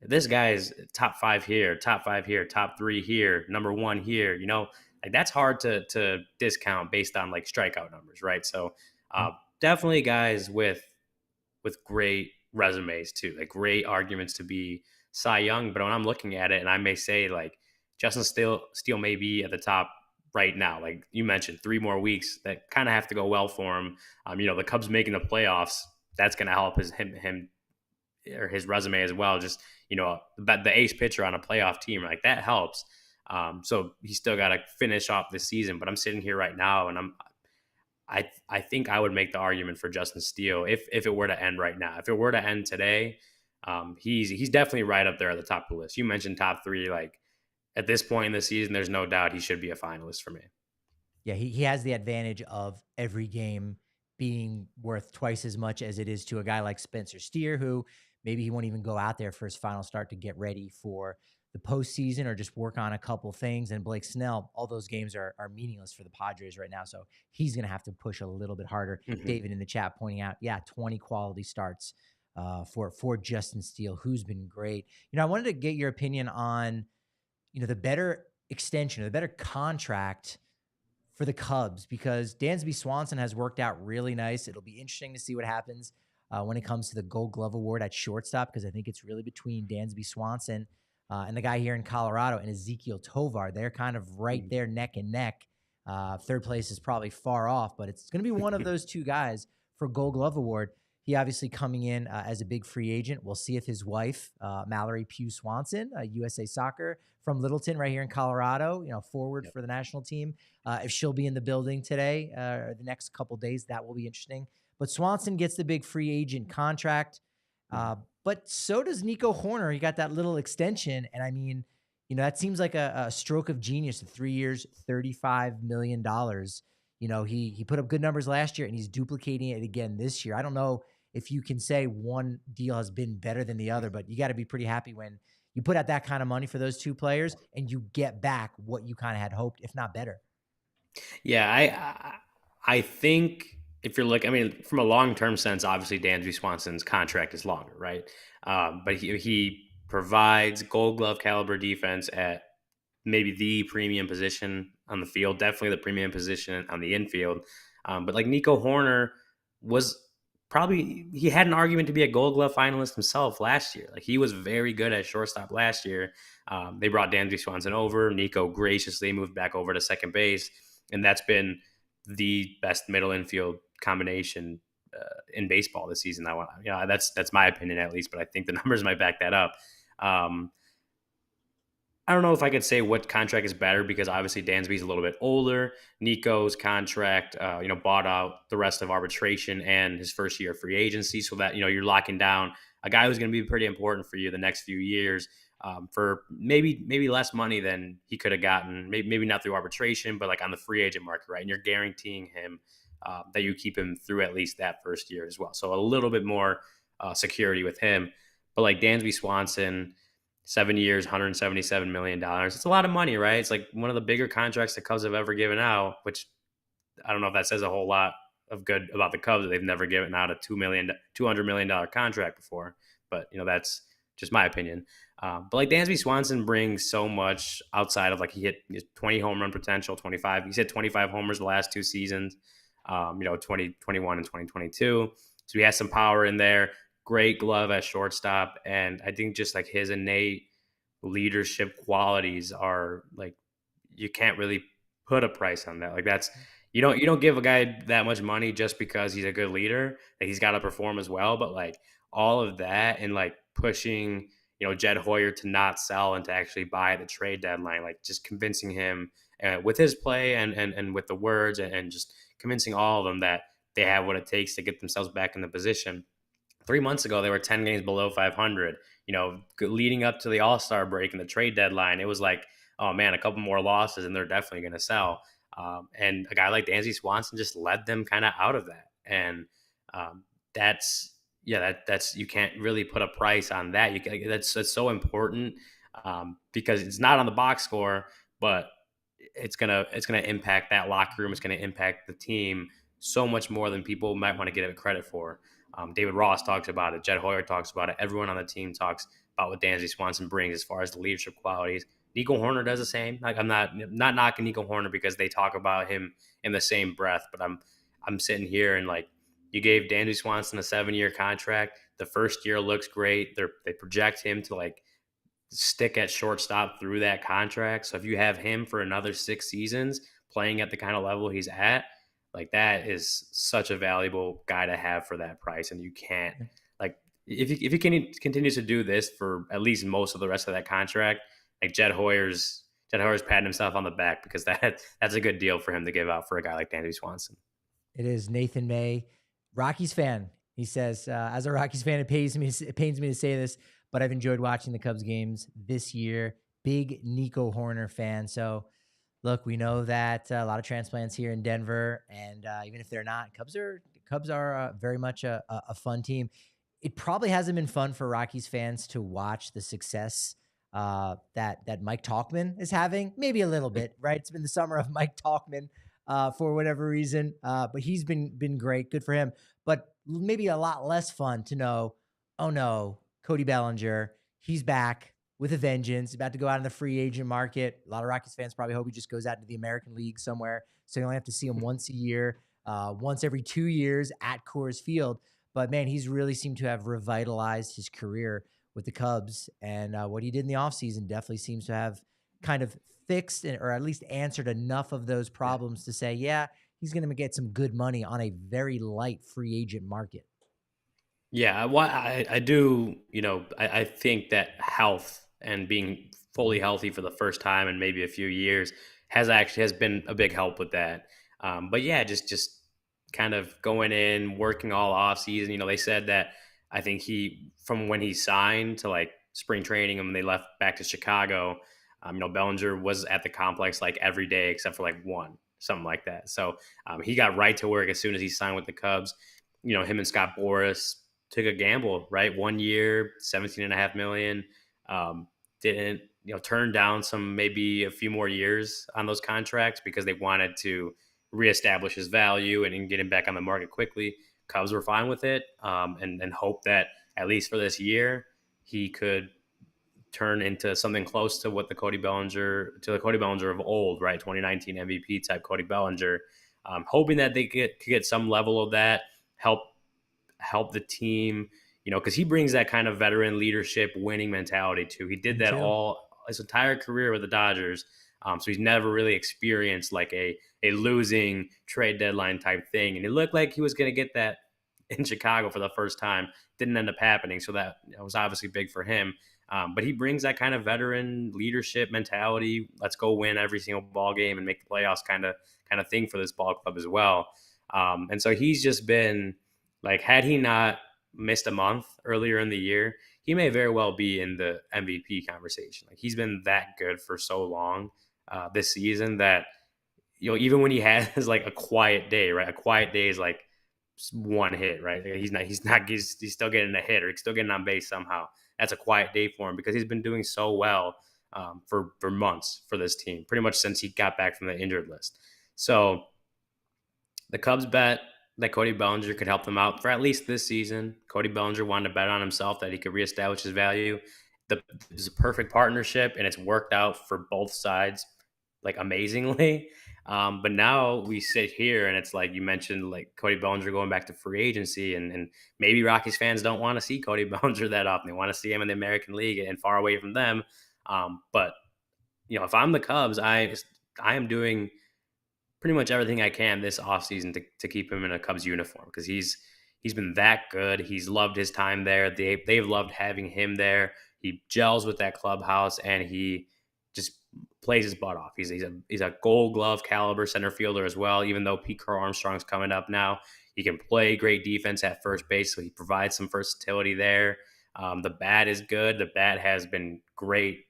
this guy is top 5 here, top 5 here, top 3 here, number 1 here. Like that's hard to discount based on like strikeout numbers, right? So definitely guys with with great resumes too, like great arguments to be Cy Young. But when I'm looking at it, and I may say like Justin Steele may be at the top right now. Like you mentioned, 3 more weeks that kind of have to go well for him. The Cubs making the playoffs, that's going to help him or his resume as well. Just, the ace pitcher on a playoff team, like that helps. So he's still got to finish off this season. But I'm sitting here right now, and I think I would make the argument for Justin Steele if it were to end right now. If it were to end today, he's definitely right up there at the top of the list. You mentioned top 3. Like at this point in the season, there's no doubt he should be a finalist for me. Yeah, he has the advantage of every game being worth twice as much as it is to a guy like Spencer Steer, who maybe he won't even go out there for his final start to get ready for the postseason or just work on a couple things. And Blake Snell, all those games are meaningless for the Padres right now. So he's going to have to push a little bit harder. Mm-hmm. David in the chat pointing out, 20 quality starts for Justin Steele, who's been great. I wanted to get your opinion on, the better extension, the better contract for the Cubs, because Dansby Swanson has worked out really nice. It'll be interesting to see what happens when it comes to the Gold Glove Award at shortstop, because I think it's really between Dansby Swanson and the guy here in Colorado and Ezequiel Tovar. They're kind of right there neck and neck. Third place is probably far off, but it's going to be one of those two guys for Gold Glove Award. He obviously coming in as a big free agent. We'll see if his wife, Mallory Pugh Swanson, USA Soccer from Littleton right here in Colorado, forward for the national team, if she'll be in the building today or the next couple days, that will be interesting. But Swanson gets the big free agent contract. But so does Nico Hoerner. He got that little extension. And I mean, that seems like a stroke of genius. 3 years, $35 million. He put up good numbers last year, and he's duplicating it again this year. I don't know if you can say one deal has been better than the other, but you got to be pretty happy when you put out that kind of money for those two players and you get back what you kind of had hoped, if not better. Yeah, I think if you're looking, from a long-term sense, obviously Dansby Swanson's contract is longer, right? But he provides Gold Glove caliber defense at maybe the premium position on the field, definitely the premium position on the infield. But like Nico Hoerner he had an argument to be a Gold Glove finalist himself last year. Like he was very good at shortstop last year. They brought Dansby Swanson over. Nico graciously moved back over to second base, and that's been the best middle infield combination in baseball this season. That's my opinion at least, but I think the numbers might back that up. I don't know if I could say what contract is better, because obviously Dansby's a little bit older. Nico's contract, bought out the rest of arbitration and his first year of free agency, so that, you're locking down a guy who's going to be pretty important for you the next few years for maybe less money than he could have gotten, maybe not through arbitration, but like on the free agent market, right? And you're guaranteeing him that you keep him through at least that first year as well. So a little bit more security with him. But like Dansby Swanson, 7 years, $177 million. It's a lot of money, right? It's like one of the bigger contracts the Cubs have ever given out, which I don't know if that says a whole lot of good about the Cubs. They've never given out a $200 million contract before, but that's just my opinion. But like Dansby Swanson brings so much outside of, like, he hit 20 home run potential, 25. He's hit 25 homers the last 2 seasons, 2021 and 2022. So he has some power in there. Great glove at shortstop, and I think just like his innate leadership qualities are, like, you can't really put a price on that. Like, that's, you don't give a guy that much money just because he's a good leader. Like, he's got to perform as well. But like all of that, and like pushing Jed Hoyer to not sell and to actually buy at the trade deadline, like just convincing him with his play and with the words, and just convincing all of them that they have what it takes to get themselves back in the position. 3 months ago, they were 10 games below 500. Leading up to the All-Star break and the trade deadline, it was like, oh man, a couple more losses and they're definitely going to sell. And a guy like Dansby Swanson just led them kind of out of that. And that's you can't really put a price on that. That's so important because it's not on the box score, but it's gonna impact that locker room. It's gonna impact the team so much more than people might want to give it credit for. David Ross talks about it. Jed Hoyer talks about it. Everyone on the team talks about what Dansby Swanson brings as far as the leadership qualities. Nico Hoerner does the same. Like, I'm not knocking Nico Hoerner because they talk about him in the same breath, but I'm sitting here and, like, You gave Dansby Swanson a 7-year contract. The first year looks great. They project him to like stick at shortstop through that contract. So if you have him for another 6 seasons playing at the kind of level he's at, like that is such a valuable guy to have for that price. And you can't like if he continues to do this for at least most of the rest of that contract, like Jed Hoyer's patting himself on the back because that's a good deal for him to give out for a guy like Dansby Swanson. It is Nathan May, Rockies fan. He says, as a Rockies fan, it pains me to say this, but I've enjoyed watching the Cubs games this year. Big Nico Hoerner fan. So, look, we know that a lot of transplants here in Denver, and even if they're not, Cubs are very much a fun team. It probably hasn't been fun for Rockies fans to watch the success that Mike Tauchman is having. Maybe a little bit, right? It's been the summer of Mike Tauchman for whatever reason, but he's been great. Good for him. But maybe a lot less fun to know, oh no, Cody Bellinger, he's back with a vengeance, about to go out in the free agent market. A lot of Rockies fans probably hope he just goes out to the American League somewhere, so you only have to see him once a year, once every 2 years at Coors Field. But man, he's really seemed to have revitalized his career with the Cubs, and what he did in the offseason definitely seems to have kind of fixed or at least answered enough of those problems to say, yeah, he's going to get some good money on a very light free agent market. Yeah, I do, I think that health and being fully healthy for the first time in maybe a few years has been a big help with that. But yeah, just kind of going in, working all off season. They said that I think from when he signed to like spring training and when they left back to Chicago, Bellinger was at the complex like every day except for like one, something like that. So he got right to work as soon as he signed with the Cubs. Him and Scott Boras took a gamble, right? 1 year, $17.5 million. Didn't, turn down maybe a few more years on those contracts because they wanted to reestablish his value and get him back on the market quickly. Cubs were fine with it, and hope that at least for this year he could turn into something close to what the Cody Bellinger of old, right? 2019 MVP type Cody Bellinger. Hoping that they could get some level of that, help the team, because he brings that kind of veteran leadership, winning mentality too. He did that all his entire career with the Dodgers. So he's never really experienced like a losing trade deadline type thing. And it looked like he was going to get that in Chicago for the first time. Didn't end up happening. So that was obviously big for him. But he brings that kind of veteran leadership mentality. Let's go win every single ball game and make the playoffs kind of thing for this ball club as well. And so he's just been like, had he not missed a month earlier in the year, he may very well be in the MVP conversation. Like he's been that good for so long this season that, even when he has like a quiet day, right? A quiet day is like one hit, right? He's still getting a hit or he's still getting on base somehow. That's a quiet day for him because he's been doing so well for months for this team, pretty much since he got back from the injured list. So the Cubs bet that Cody Bellinger could help them out for at least this season. Cody Bellinger wanted to bet on himself that he could reestablish his value. It's a perfect partnership, and it's worked out for both sides like amazingly. But now we sit here, and it's like you mentioned, like Cody Bellinger going back to free agency, and maybe Rockies fans don't want to see Cody Bellinger that often. They want to see him in the American League and far away from them. But if I'm the Cubs, I am doing pretty much everything I can this offseason to keep him in a Cubs uniform because he's been that good. He's loved his time there. They've loved having him there. He gels with that clubhouse, and he just plays his butt off. He's a Gold Glove caliber center fielder as well. Even though Pete Crow-Armstrong's coming up now, he can play great defense at first base, so he provides some versatility there. The bat is good. The bat has been great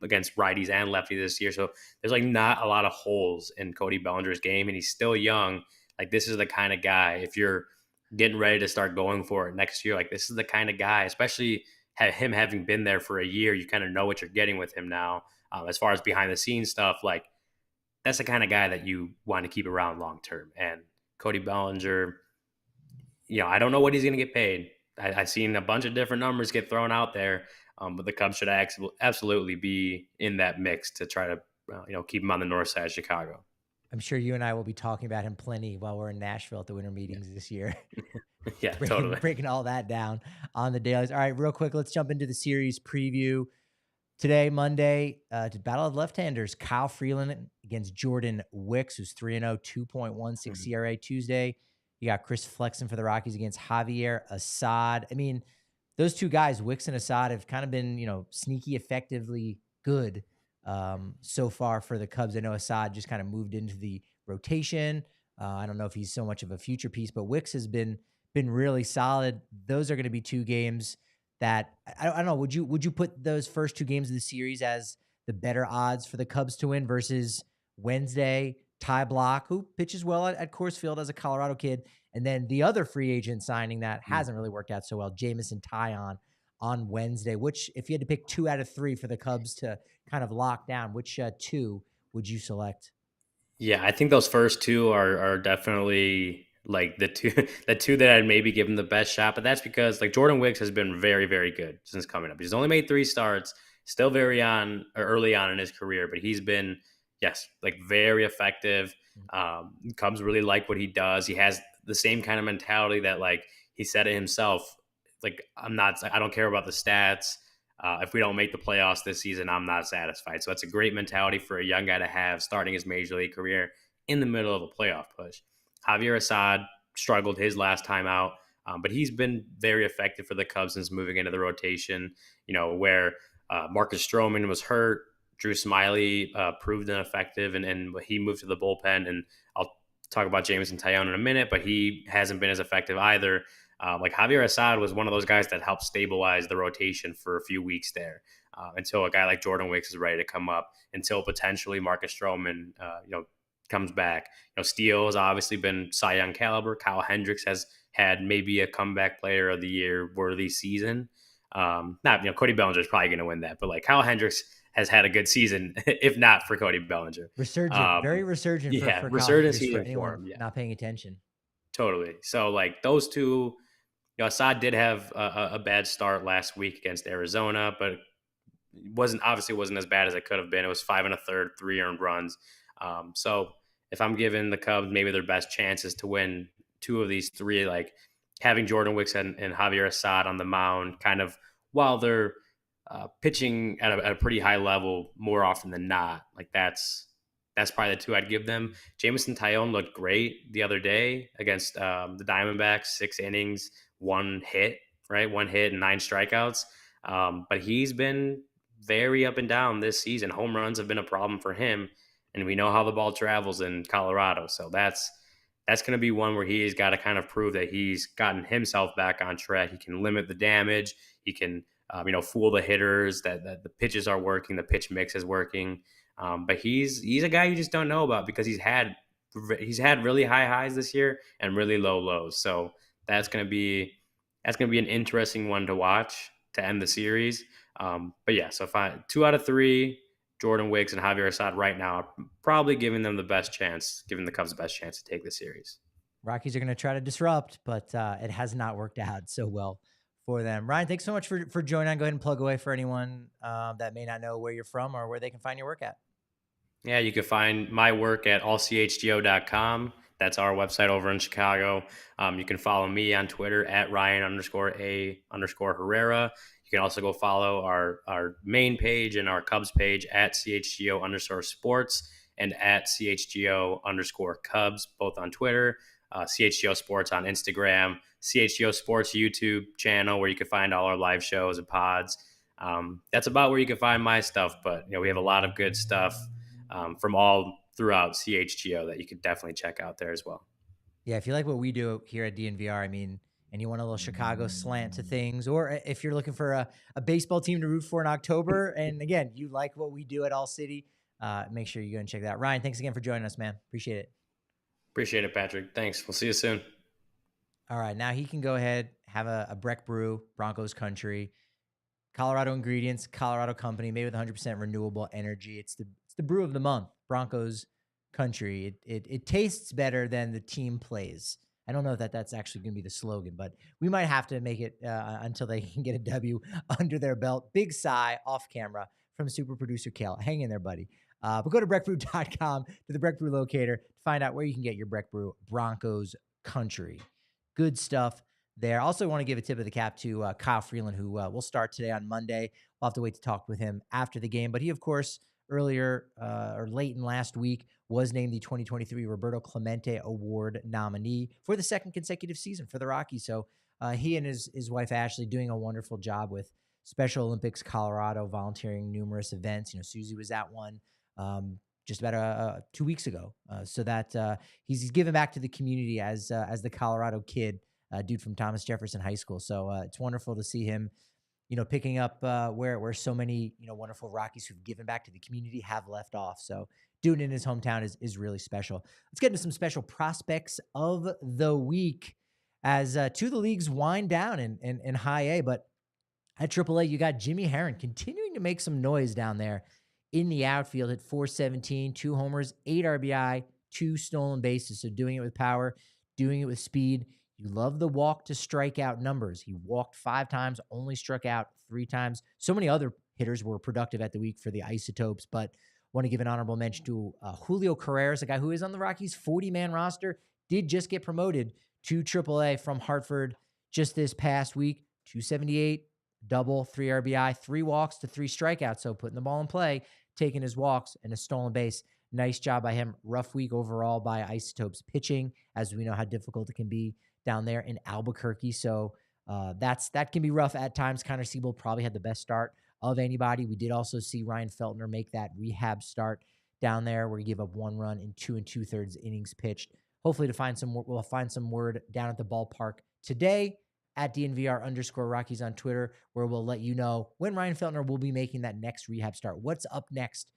against righties and lefties this year. So there's like not a lot of holes in Cody Bellinger's game, and he's still young. Like this is the kind of guy, if you're getting ready to start going for it next year, like this is the kind of guy, especially him having been there for a year, you kind of know what you're getting with him now. As far as behind the scenes stuff, like that's the kind of guy that you want to keep around long term. And Cody Bellinger, I don't know what he's going to get paid. I've seen a bunch of different numbers get thrown out there. But the Cubs should absolutely be in that mix to try to, keep him on the north side of Chicago. I'm sure you and I will be talking about him plenty while we're in Nashville at the winter meetings this year. Yeah, totally. Breaking all that down on the dailies. All right, real quick, let's jump into the series preview. Today, Monday, to Battle of Left-Handers, Kyle Freeland against Jordan Wicks, who's 3-0, 2.16 CRA. Tuesday, you got Chris Flexen for the Rockies against Javier Assad. I mean, those two guys, Wicks and Assad, have kind of been, sneaky, effectively good so far for the Cubs. I know Assad just kind of moved into the rotation. I don't know if he's so much of a future piece, but Wicks has been really solid. Those are going to be two games that I don't know. Would you put those first two games of the series as the better odds for the Cubs to win versus Wednesday, Ty Block, who pitches well at Coors Field as a Colorado kid, and then the other free agent signing that hasn't really worked out so well, Jamison Tyon on Wednesday? Which, if you had to pick 2 out of 3 for the Cubs to kind of lock down, which 2 would you select? Yeah, I think those first two are definitely like the two that I'd maybe give him the best shot. But that's because like Jordan Wicks has been very, very good since coming up. He's only made 3 starts, still early on in his career, but he's been, like very effective. Cubs really like what he does. He has the same kind of mentality that, like he said it himself, like I don't care about the stats. If we don't make the playoffs this season, I'm not satisfied. So that's a great mentality for a young guy to have starting his major league career in the middle of a playoff push. Javier Assad struggled his last time out, but he's been very effective for the Cubs since moving into the rotation, where Marcus Stroman was hurt. Drew Smiley proved ineffective, and he moved to the bullpen. And I'll talk about Jamison Tyon in a minute, but he hasn't been as effective either. Like Javier Assad was one of those guys that helped stabilize the rotation for a few weeks there until a guy like Jordan Wicks is ready to come up, until potentially Marcus Stroman, comes back. Steele has obviously been Cy Young caliber. Kyle Hendricks has had maybe a comeback player of the year worthy season. Cody Bellinger is probably going to win that, but like Kyle Hendricks has had a good season, if not for Cody Bellinger. Resurgent, very resurgent. Yeah, for resurgent for anyone not paying attention. Totally. So like those two. Assad did have a bad start last week against Arizona, but wasn't as bad as it could have been. It was 5 1/3, 3 earned runs. So if I'm giving the Cubs maybe their best chances to win 2 of these 3, like having Jordan Wicks and Javier Assad on the mound, kind of while they're pitching at a pretty high level more often than not, like that's probably the 2 I'd give them. Jamison Tyon looked great the other day against the Diamondbacks, 6 innings, 1 hit, right? 1 hit and 9 strikeouts. But he's been very up and down this season. Home runs have been a problem for him, and we know how the ball travels in Colorado. So that's going to be one where he's got to kind of prove that he's gotten himself back on track. He can limit the damage. He can, fool the hitters, that the pitches are working, the pitch mix is working. But he's a guy you just don't know about because he's had really high highs this year and really low lows. So that's going to be an interesting one to watch to end the series. But yeah, so 2 out of 3, Jordan Wicks and Javier Assad right now, probably giving the Cubs the best chance to take the series. Rockies are going to try to disrupt, but it has not worked out so well for them. Ryan, thanks so much for joining on. Go ahead and plug away for anyone that may not know where you're from or where they can find your work at. Yeah, you can find my work at allchgo.com. That's our website over in Chicago. You can follow me on Twitter at Ryan_A_Herrera. You can also go follow our main page and our Cubs page at CHGO_sports and at CHGO_Cubs, both on Twitter. CHGO Sports on Instagram, CHGO Sports YouTube channel where you can find all our live shows and pods. That's about where you can find my stuff, but we have a lot of good stuff from all throughout CHGO that you could definitely check out there as well. Yeah, if you like what we do here at DNVR, and you want a little Chicago slant to things, or if you're looking for a baseball team to root for in October, and again, you like what we do at All City, make sure you go and check that out. Ryan, thanks again for joining us, man. Appreciate it. Appreciate it, Patrick. Thanks. We'll see you soon. All right, now he can go ahead, have a Breck Brew, Broncos Country, Colorado ingredients, Colorado company, made with 100% renewable energy. It's the brew of the month, Broncos Country. It tastes better than the team plays. I don't know if that's actually going to be the slogan, but we might have to make it until they can get a W under their belt. Big sigh off camera from super producer Kale. Hang in there, buddy. But go to breckbrew.com to the Breck Brew locator to find out where you can get your Breck Brew Broncos country. Good stuff there. Also want to give a tip of the cap to Kyle Freeland, who will start today on Monday. We'll have to wait to talk with him after the game. But he, of course, earlier or late in last week was named the 2023 Roberto Clemente Award nominee for the second consecutive season for the Rockies. So he and his wife, Ashley, doing a wonderful job with Special Olympics Colorado, volunteering numerous events. Susie was at one just about 2 weeks ago. So that he's giving back to the community as the Colorado kid, dude from Thomas Jefferson High School. So it's wonderful to see him, picking up where so many, wonderful Rockies who've given back to the community have left off. So doing it in his hometown is really special. Let's get into some special prospects of the week as two of the leagues wind down in high A. But at AAA, you got Jimmy Herron continuing to make some noise down there in the outfield at 417, 2 homers, 8 RBI, 2 stolen bases. So doing it with power, doing it with speed. You love the walk to strikeout numbers. He walked 5 times, only struck out 3 times. So many other hitters were productive at the week for the Isotopes, but want to give an honorable mention to Julio Carreras, a guy who is on the Rockies' 40-man roster, did just get promoted to AAA from Hartford just this past week. 278, double, 3 RBI, 3 walks to 3 strikeouts. So putting the ball in play, taking his walks, and a stolen base. Nice job by him. Rough week overall by Isotopes pitching, as we know how difficult it can be down there in Albuquerque. So that can be rough at times. Connor Siebold probably had the best start of anybody. We did also see Ryan Feltner make that rehab start down there where he gave up 1 run in 2 2/3 innings pitched. Hopefully we'll find some word down at the ballpark today at DNVR_Rockies on Twitter, where we'll let you know when Ryan Feltner will be making that next rehab start. What's up next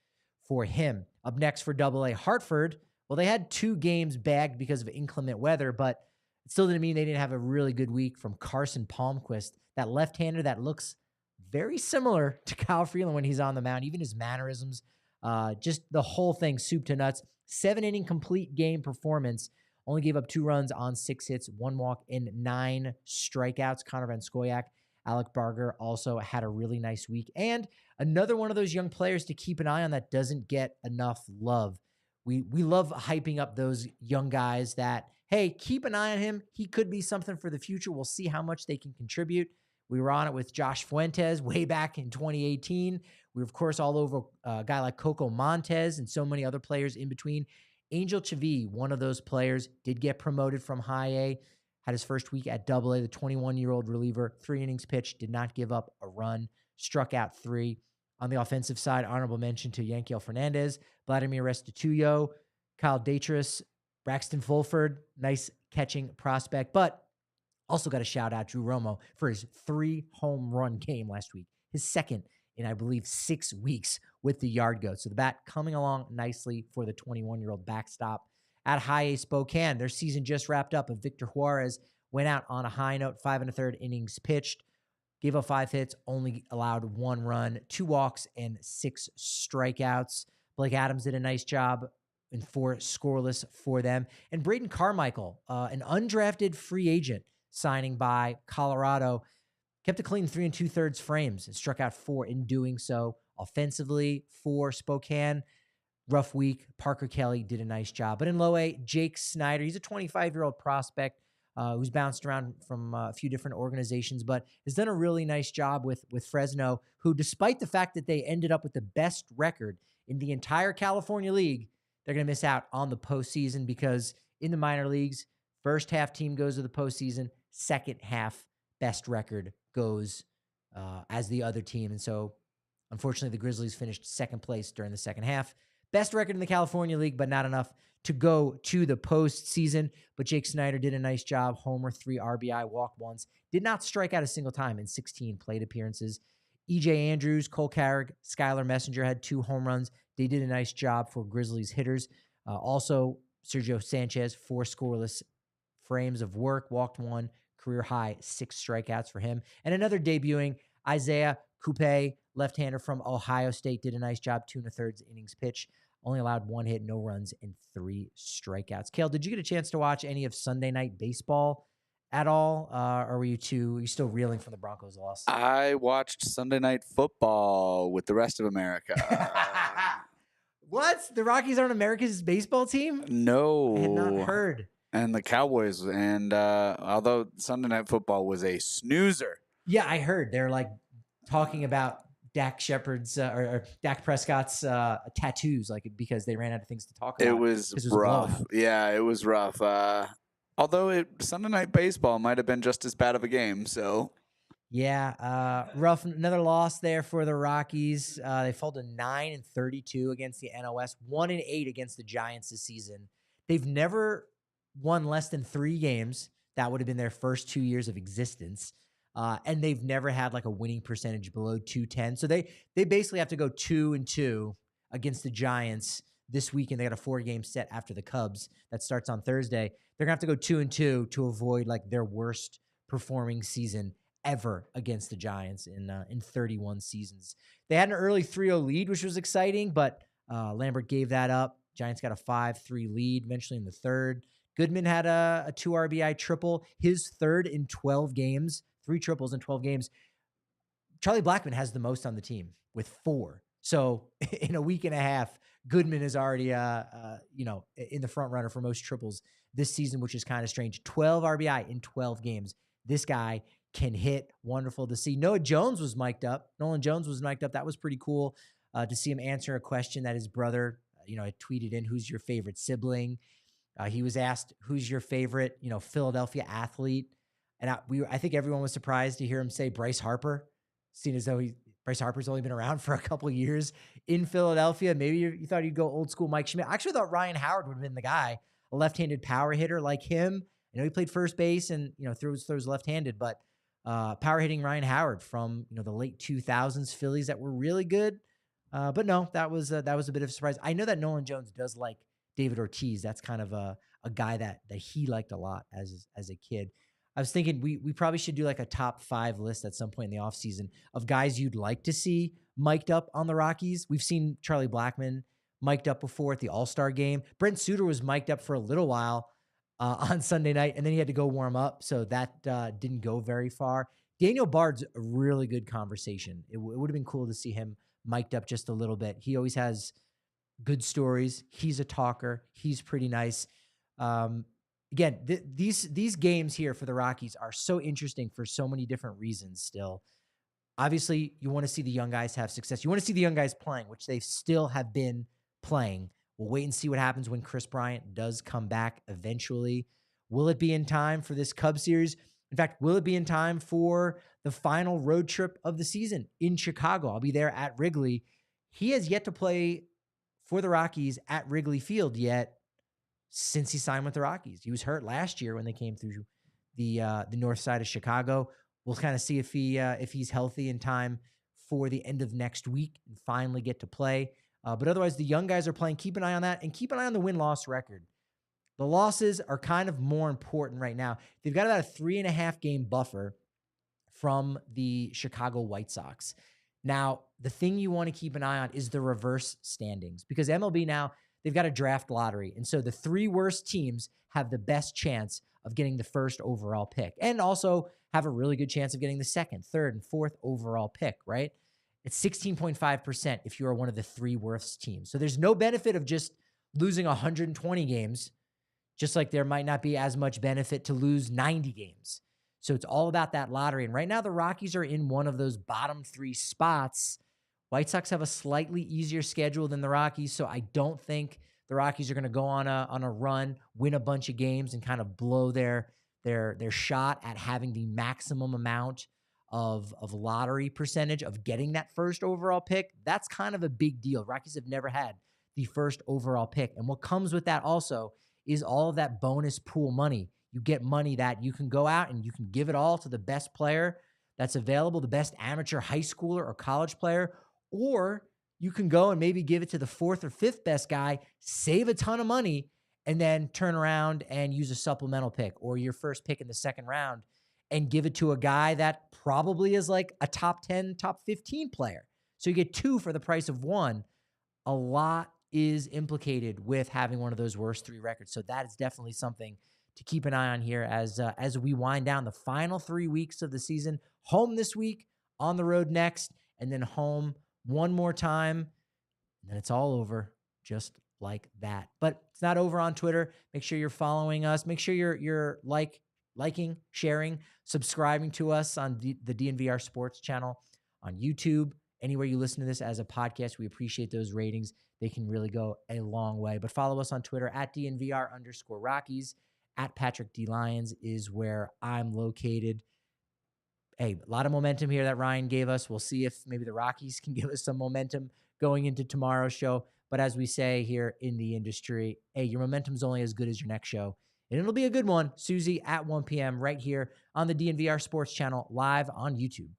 for him? Up next for AA Hartford. Well, they had 2 games bagged because of inclement weather, but it still didn't mean they didn't have a really good week from Carson Palmquist, that left-hander that looks very similar to Kyle Freeland when he's on the mound, even his mannerisms, just the whole thing, soup to nuts. 7-inning complete game performance. Only gave up 2 runs on 6 hits, 1 walk, and 9 strikeouts. Connor Van Scoyac, Alec Barger also had a really nice week. And another one of those young players to keep an eye on that doesn't get enough love. We love hyping up those young guys that, hey, keep an eye on him. He could be something for the future. We'll see how much they can contribute. We were on it with Josh Fuentes way back in 2018. We were, of course, all over a guy like Coco Montez and so many other players in between. Angel Chavi, one of those players, did get promoted from high A, had his first week at AA, the 21-year-old reliever, 3 innings pitched, did not give up a run, struck out 3. On the offensive side, honorable mention to Yanquiel Fernandez, Vladimir Restituyo, Kyle Datris, Braxton Fulford, nice catching prospect, but also got a shout-out Drew Romo for his 3-home run game last week, his second in, I believe, 6 weeks with the Yard Goats. So the bat coming along nicely for the 21-year-old backstop. At high A Spokane, their season just wrapped up, and Victor Juarez went out on a high note, 5 1/3 innings pitched, gave up 5 hits, only allowed 1 run, 2 walks, and 6 strikeouts. Blake Adams did a nice job in 4 scoreless for them. And Braden Carmichael, an undrafted free agent signing by Colorado, kept a clean 3 2/3 frames and struck out 4 in doing so. Offensively for Spokane, rough week. Parker Kelly did a nice job. But in low A, Jake Snider, he's a 25-year-old prospect who's bounced around from a few different organizations, but has done a really nice job with Fresno, who, despite the fact that they ended up with the best record in the entire California League, they're going to miss out on the postseason because in the minor leagues, first half team goes to the postseason, second half best record goes as the other team. And so, unfortunately, the Grizzlies finished second place during the second half. Best record in the California League, but not enough to go to the postseason. But Jake Snider did a nice job. Homer, 3 RBI, walked once. Did not strike out a single time in 16 plate appearances. EJ Andrews, Cole Carrick, Skylar Messenger had 2 home runs. They did a nice job for Grizzlies hitters. Also, Sergio Sanchez, 4 scoreless frames of work, walked 1, career high 6 strikeouts for him. And another debuting, Isaiah Coupe, left-hander from Ohio State, did a nice job, 2 1/3 innings pitched. Only allowed 1 hit, no runs, and 3 strikeouts. Kale, did you get a chance to watch any of Sunday Night Baseball at all, or were you still reeling from the Broncos loss? I watched Sunday Night Football with the rest of America. What? The Rockies aren't America's baseball team? No. I had not heard. And the Cowboys, and although Sunday Night Football was a snoozer. Yeah, I heard. They're like talking about Dak Shepard's or Dak Prescott's tattoos, like because they ran out of things to talk about. It was rough. Yeah, it was rough. Although Sunday Night Baseball might have been just as bad of a game. So yeah, rough. Another loss there for the Rockies. They fall to 9-32 against the NOS, 1-8 against the Giants this season. They've never won less than 3 games. That would have been their first 2 years of existence. And they've never had like a winning percentage below 210. So they basically have to go 2-2 against the Giants this weekend. They got a 4-game set after the Cubs that starts on Thursday. They're gonna have to go 2-2 to avoid like their worst performing season ever against the Giants in 31 seasons. They had an early 3-0 lead, which was exciting, but Lambert gave that up. Giants got a 5-3 lead eventually in the third. Goodman had a 2 RBI triple, his third in 12 games, 3 triples in 12 games. Charlie Blackmon has the most on the team with 4. So in a week and a half, Goodman is already, in the front runner for most triples this season, which is kind of strange. 12 RBI in 12 games. This guy can hit. Wonderful to see. Nolan Jones was mic'd up. That was pretty cool to see him answer a question that his brother, had tweeted in, who's your favorite sibling? He was asked, who's your favorite, Philadelphia athlete? And I think everyone was surprised to hear him say Bryce Harper, seeing as though Bryce Harper's only been around for a couple of years in Philadelphia. Maybe you thought he'd go old school Mike Schmidt. I actually thought Ryan Howard would have been the guy, a left-handed power hitter like him. I know he played first base and, throws left-handed, but power hitting Ryan Howard from, the late 2000s Phillies that were really good. But no, that was a bit of a surprise. I know that Nolan Jones does like David Ortiz. That's kind of a guy that he liked a lot as a kid. I was thinking we probably should do like a top 5 list at some point in the offseason of guys you'd like to see mic'd up on the Rockies. We've seen Charlie Blackmon mic'd up before at the All-Star game. Brent Suter was mic'd up for a little while on Sunday night, and then he had to go warm up, so that didn't go very far. Daniel Bard's a really good conversation. It would have been cool to see him mic'd up just a little bit. He always has good stories. He's a talker. He's pretty nice. Again, these games here for the Rockies are so interesting for so many different reasons still. Obviously, you want to see the young guys have success. You want to see the young guys playing, which they still have been playing. We'll wait and see what happens when Chris Bryant does come back eventually. Will it be in time for this Cubs series? In fact, will it be in time for the final road trip of the season in Chicago? I'll be there at Wrigley. He has yet to play for the Rockies at Wrigley Field yet since he signed with the Rockies. He was hurt last year when they came through the north side of Chicago. We'll kind of see if he's healthy in time for the end of next week and finally get to play. But otherwise, the young guys are playing. Keep an eye on that, and keep an eye on the win-loss record. The losses are kind of more important right now. They've got about a 3.5 game buffer from the Chicago White Sox. Now, the thing you want to keep an eye on is the reverse standings, because MLB now, they've got a draft lottery. And so the 3 worst teams have the best chance of getting the first overall pick, and also have a really good chance of getting the second, third, and fourth overall pick, right? It's 16.5% if you are one of the 3 worst teams. So there's no benefit of just losing 120 games, just like there might not be as much benefit to lose 90 games. So it's all about that lottery. And right now the Rockies are in one of those bottom 3 spots. White Sox have a slightly easier schedule than the Rockies, so I don't think the Rockies are going to go on a run, win a bunch of games, and kind of blow their shot at having the maximum amount of lottery percentage of getting that first overall pick. That's kind of a big deal. Rockies have never had the first overall pick. And what comes with that also is all of that bonus pool money. You get money that you can go out and you can give it all to the best player that's available, the best amateur high schooler or college player, or you can go and maybe give it to the 4th or 5th best guy, save a ton of money, and then turn around and use a supplemental pick or your first pick in the 2nd round and give it to a guy that probably is like a top 10, top 15 player. So you get 2 for the price of 1. A lot is implicated with having one of those worst 3 records. So that is definitely something to keep an eye on here as we wind down the final 3 weeks of the season. Home this week, on the road next, and then home one more time, and then it's all over just like that. But it's not over on Twitter. Make sure you're following us. Make sure you're liking, sharing, subscribing to us on the DNVR Sports channel on YouTube. Anywhere you listen to this as a podcast, we appreciate those ratings. They can really go a long way. But follow us on Twitter at DNVR_Rockies. At Patrick D. Lyons is where I'm located. Hey, a lot of momentum here that Ryan gave us. We'll see if maybe the Rockies can give us some momentum going into tomorrow's show. But as we say here in the industry, hey, your momentum's only as good as your next show. And it'll be a good one, Susie, at 1 p.m. right here on the DNVR Sports channel, live on YouTube.